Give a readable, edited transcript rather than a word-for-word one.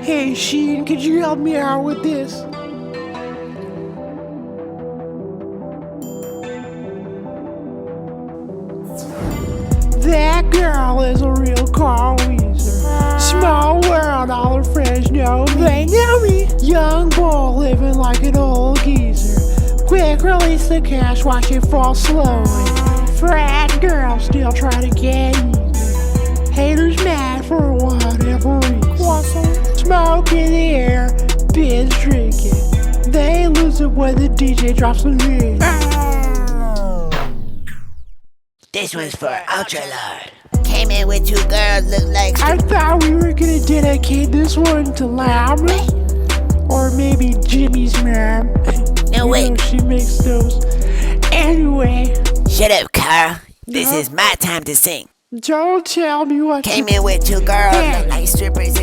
Hey Sheen, could you help me out with this? That girl is a real Carl Wheezer. Small world, all her friends know me. They know me. Young bull living like an old geezer. Quick release the cash, watch it fall slowly. Frat girl still trying to get even. Haters mad for whatever reason. Smoke in the air, biz drinking. They lose it when the DJ drops the music. This one's for Ultra Lord. Came in with two girls, look like. I thought we were gonna dedicate this one to Lamb. Or maybe Jimmy's mom. No, wait. She makes those. Anyway. Shut up, Carl. This is my time to sing. Don't tell me what Came in with two girls, look like strippers